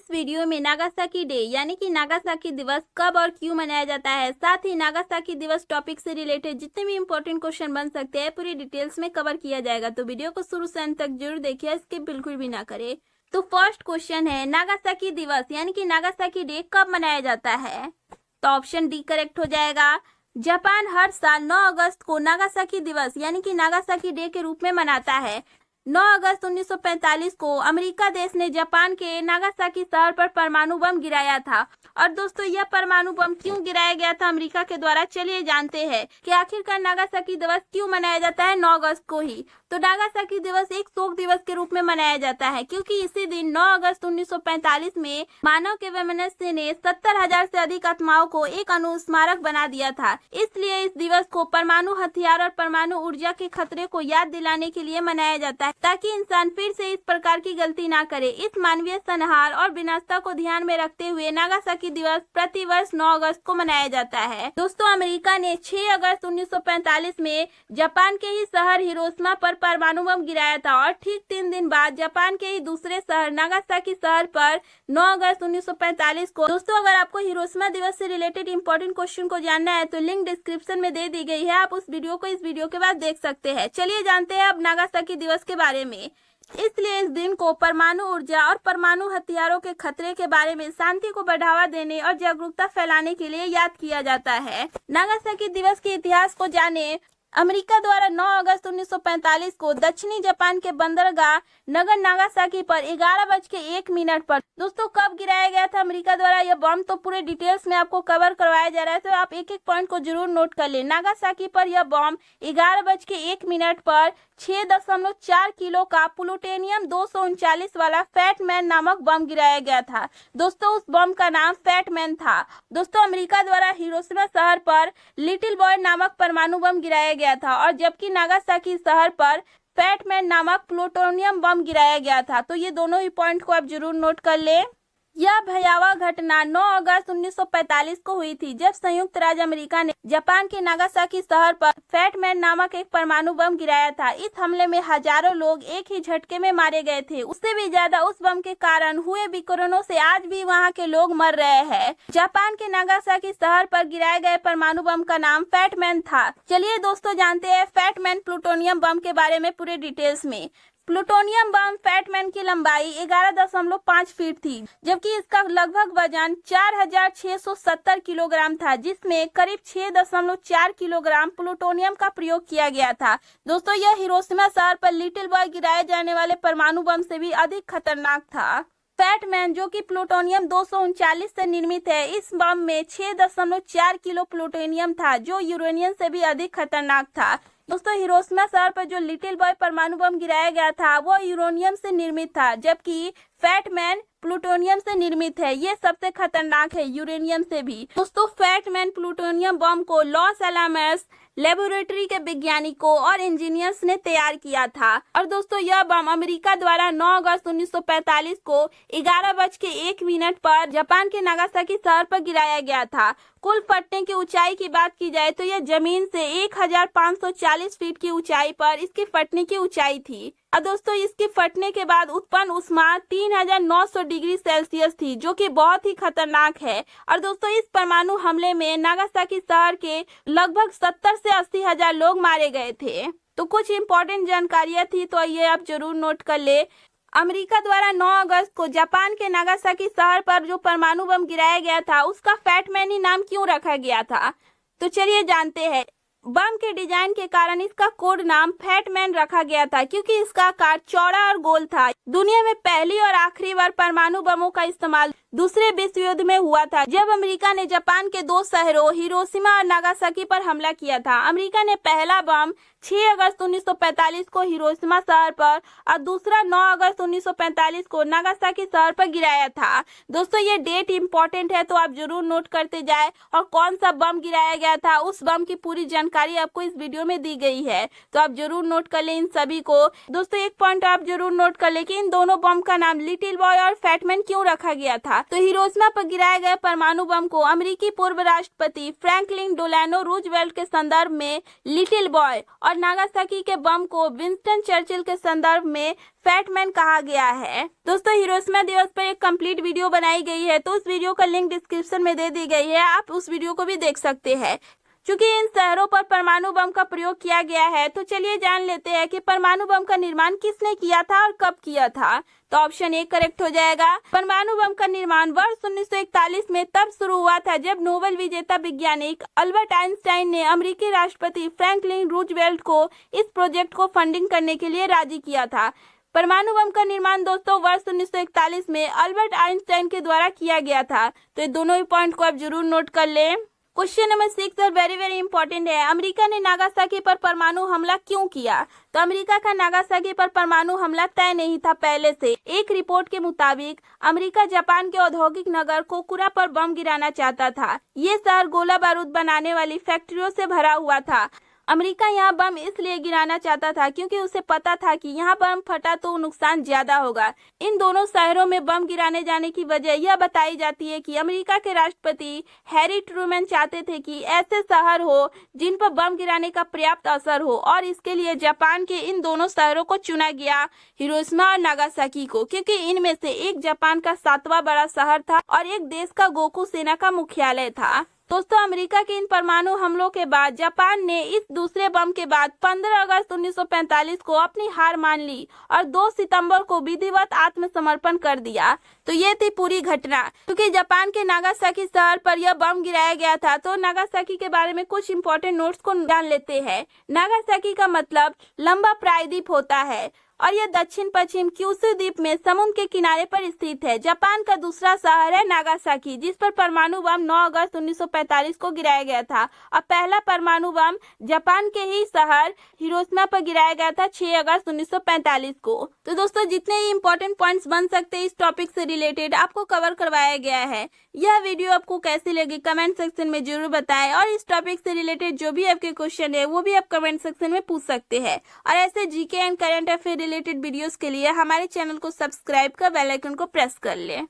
इस वीडियो में Nagasaki day यानी कि नागासाकी दिवस कब और क्यों मनाया जाता है, साथ ही नागासाकी दिवस टॉपिक से रिलेटेड जितने भी इंपॉर्टेंट क्वेश्चन बन सकते हैं पूरी डिटेल्स में कवर किया जाएगा। तो वीडियो को शुरू से अंत तक जरूर देखिए, स्किप बिल्कुल भी ना करें। तो फर्स्ट क्वेश्चन है, नागासाकी दिवस यानी कि नागासाकी डे कब मनाया जाता है? तो ऑप्शन डी करेक्ट हो जाएगा। जापान हर साल 9 अगस्त को नागासाकी दिवस यानी कि नागासाकी डे के रूप में मनाता है। 9 अगस्त 1945 को अमेरिका देश ने जापान के नागासाकी शहर पर परमाणु बम गिराया था। और दोस्तों, यह परमाणु बम क्यों गिराया गया था अमेरिका के द्वारा, चलिए जानते हैं कि आखिरकार नागासाकी दिवस क्यों मनाया जाता है 9 अगस्त को ही। तो नागासाकी दिवस एक शोक दिवस के रूप में मनाया जाता है क्योंकि इसी दिन 9 अगस्त 1945 में मानव के वैमनस्य ने 70,000 से अधिक आत्माओं को एक अनुस्मारक बना दिया था। इसलिए इस दिवस को परमाणु हथियार और परमाणु ऊर्जा के खतरे को याद दिलाने के लिए मनाया जाता है ताकि इंसान फिर से इस प्रकार की गलती ना करे। इस मानवीय संहार और विनाशता को ध्यान में रखते हुए नागासाकी दिवस प्रति वर्ष 9 अगस्त को मनाया जाता है। दोस्तों, अमेरिका ने 6 अगस्त 1945 में जापान के ही शहर हिरोशिमा पर परमाणु बम गिराया था और ठीक 3 दिन बाद जापान के ही दूसरे शहर नागासाकी शहर पर 9 अगस्त 1945 को। दोस्तों, अगर आपको हिरोशिमा दिवस से रिलेटेड इंपॉर्टेंट क्वेश्चन को जानना है तो लिंक डिस्क्रिप्शन में दे दी गई है, आप उस वीडियो को इस वीडियो के बाद देख सकते हैं। चलिए जानते हैं अब नागासाकी दिवस के बारे में। इसलिए इस दिन को परमाणु ऊर्जा और परमाणु हथियारों के खतरे के बारे में शांति को बढ़ावा देने और जागरूकता फैलाने के लिए याद किया जाता है। नागासाकी दिवस के इतिहास को जाने। अमेरिका द्वारा 9 अगस्त 1945 को दक्षिणी जापान के बंदरगाह नगर नागासाकी पर 11:01 पर दोस्तों कब गिराया गया था अमेरिका द्वारा यह बम, तो पूरे डिटेल्स में आपको कवर करवाया जा रहा है, तो आप एक एक पॉइंट को जरूर नोट कर ले। नागासाकी पर यह बम 11:01 पर 6.4 किलो का प्लूटोनियम 239 वाला फैट मैन नामक बम गिराया गया था। दोस्तों, उस बम का नाम फैट मैन था। दोस्तों, अमेरिका द्वारा हिरोशिमा शहर पर लिटिल बॉय नामक परमाणु बम गिराया गया था और जबकि नागासाकी शहर पर फैट मैन नामक प्लूटोनियम बम गिराया गया था। तो ये दोनों ही पॉइंट को आप जरूर नोट कर ले। यह भयावह घटना 9 अगस्त 1945 को हुई थी जब संयुक्त राज्य अमेरिका ने जापान के नागासाकी शहर पर फैट मैन नामक एक परमाणु बम गिराया था। इस हमले में हजारों लोग एक ही झटके में मारे गए थे। उससे भी ज्यादा उस बम के कारण हुए विकिरणों से आज भी वहां के लोग मर रहे हैं। जापान के नागासाकी शहर पर गिराए गए परमाणु बम का नाम फैट मैन था। चलिए दोस्तों जानते हैं फैट मैन प्लूटोनियम बम के बारे में पूरे डिटेल्स में। प्लूटोनियम बम फैट मैन की लंबाई 11.5 फीट थी जबकि इसका लगभग वजन 4,670 किलोग्राम था, जिसमें करीब 6.4 किलोग्राम प्लूटोनियम का प्रयोग किया गया था। दोस्तों, यह हिरोशिमा शहर पर लिटिल बॉय गिराए जाने वाले परमाणु बम से भी अधिक खतरनाक था। फैट मैन जो कि प्लूटोनियम 239 से निर्मित है, इस बम में 6.4 किलो प्लूटोनियम था जो यूरेनियम से भी अधिक खतरनाक था। दोस्तों, हिरोशिमा शहर पर जो लिटिल बॉय परमाणु बम गिराया गया था वो यूरेनियम से निर्मित था, जबकि फैट मैन प्लूटोनियम से निर्मित है। ये सबसे खतरनाक है यूरेनियम से भी। दोस्तों, फैट मैन प्लूटोनियम बम को लॉस एलामस लेबोरेटरी के वैज्ञानिकों और इंजीनियर्स ने तैयार किया था। और दोस्तों, यह बम अमेरिका द्वारा 9 अगस्त 1945 को 11:01 पर जापान के नागासाकी शहर पर गिराया गया था। कुल फटने की ऊंचाई की बात की जाए तो यह जमीन से 1540 फीट की ऊंचाई पर इसकी फटने की ऊंचाई थी। और दोस्तों, इसके फटने के बाद उत्पन्न ऊष्मा 3900 डिग्री सेल्सियस थी जो कि बहुत ही खतरनाक है। और दोस्तों, इस परमाणु हमले में नागासाकी शहर के लगभग 70 से 80 हजार लोग मारे गए थे। तो कुछ इंपॉर्टेंट जानकारियां थी, तो ये आप जरूर नोट कर ले। अमेरिका द्वारा 9 अगस्त को जापान के नागासाकी शहर पर जो परमाणु बम गिराया गया था उसका फैट मैन ही नाम क्यों रखा गया था, तो चलिए जानते हैं। बम के डिजाइन के कारण इसका कोड नाम फैट मैन रखा गया था क्योंकि इसका आकार चौड़ा और गोल था। दुनिया में पहली और आखिरी बार परमाणु बमों का इस्तेमाल दूसरे विश्व युद्ध में हुआ था जब अमेरिका ने जापान के 2 शहरों हिरोशिमा और नागासाकी पर हमला किया था। अमेरिका ने पहला बम 6 अगस्त 1945 को हिरोशिमा शहर पर और दूसरा 9 अगस्त 1945 को नागासाकी शहर पर गिराया था। दोस्तों, ये डेट इंपॉर्टेंट है तो आप जरूर नोट करते जाए और कौन सा बम गिराया गया था उस बम की पूरी जानकारी आपको इस वीडियो में दी गई है, तो आप जरूर नोट कर ले इन सभी को। दोस्तों, एक पॉइंट आप जरूर नोट कर ले कि इन दोनों बम का नाम लिटिल बॉय और फैट मैन क्यों रखा गया था। तो हिरोशिमा पर गिराए गए परमाणु बम को अमेरिकी पूर्व राष्ट्रपति फ्रैंकलिन डेलानो रूजवेल्ट के संदर्भ में लिटिल बॉय और और नागासाकी के बम को विंस्टन चर्चिल के संदर्भ में फैटमैन कहा गया है। दोस्तों हिरोशिमा दिवस पर एक कंप्लीट वीडियो बनाई गई है, तो उस वीडियो का लिंक डिस्क्रिप्शन में दे दी गई है, आप उस वीडियो को भी देख सकते हैं। चूंकि इन शहरों पर परमाणु बम का प्रयोग किया गया है, तो चलिए जान लेते हैं कि परमाणु बम का निर्माण किसने किया था और कब किया था। तो ऑप्शन ए करेक्ट हो जाएगा। परमाणु बम का निर्माण वर्ष 1941 में तब शुरू हुआ था जब नोबेल विजेता वैज्ञानिक अल्बर्ट आइंस्टाइन ने अमेरिकी राष्ट्रपति फ्रैंकलिन रूजवेल्ट को इस प्रोजेक्ट को फंडिंग करने के लिए राजी किया था। परमाणु बम का निर्माण दोस्तों वर्ष 1941 में अल्बर्ट आइंस्टाइन के द्वारा किया गया था। तो ये दोनों ही पॉइंट को आप जरूर नोट कर लें। क्वेश्चन नंबर 6 और वेरी इंपॉर्टेंट है। अमेरिका ने नागासाकी पर परमाणु हमला क्यों किया? तो अमेरिका का नागासाकी पर परमाणु हमला तय नहीं था पहले से। एक रिपोर्ट के मुताबिक अमेरिका जापान के औद्योगिक नगर कोकुरा पर बम गिराना चाहता था। ये शहर गोला बारूद बनाने वाली फैक्ट्रियों से भरा हुआ था। अमेरिका यहाँ बम इसलिए गिराना चाहता था क्योंकि उसे पता था कि यहाँ बम फटा तो नुकसान ज्यादा होगा। इन दोनों शहरों में बम गिराने जाने की वजह यह बताई जाती है कि अमेरिका के राष्ट्रपति हैरी ट्रूमैन चाहते थे कि ऐसे शहर हो जिन पर बम गिराने का पर्याप्त असर हो, और इसके लिए जापान के इन दोनों शहरों को चुना गया, हिरोशिमा और नागासाकी को, क्योंकि इनमें से एक जापान का 7वां बड़ा शहर था और एक देश का गोकू सेना का मुख्यालय था। दोस्तों अमेरिका के इन परमाणु हमलों के बाद जापान ने इस दूसरे बम के बाद 15 अगस्त 1945 को अपनी हार मान ली और 2 सितंबर को विधिवत आत्मसमर्पण कर दिया। तो ये थी पूरी घटना। क्योंकि जापान के नागासाकी शहर पर यह बम गिराया गया था, तो नागासाकी के बारे में कुछ इंपॉर्टेंट नोट्स को जान लेते हैं। नागासाकी का मतलब लंबा प्रायद्वीप होता है और यह दक्षिण पश्चिम क्यूशू द्वीप में समुद्र के किनारे पर स्थित है। जापान का दूसरा शहर है नागासाकी, जिस पर परमाणु बम 9 अगस्त 1945 को गिराया गया था, और पहला परमाणु बम जापान के ही शहर हिरोशिमा पर गिराया गया था 6 अगस्त 1945 को। तो दोस्तों जितने ही इंपॉर्टेंट पॉइंट्स बन सकते हैं इस टॉपिक से रिलेटेड आपको कवर करवाया गया है। यह वीडियो आपको कैसी लगी कमेंट सेक्शन में जरूर बताएं, और इस टॉपिक से रिलेटेड जो भी आपके क्वेश्चन है वो भी आप कमेंट सेक्शन में पूछ सकते हैं। और ऐसे GK and current affair related videos के लिए हमारे चैनल को सब्सक्राइब कर बेल आइकन को प्रेस कर लें।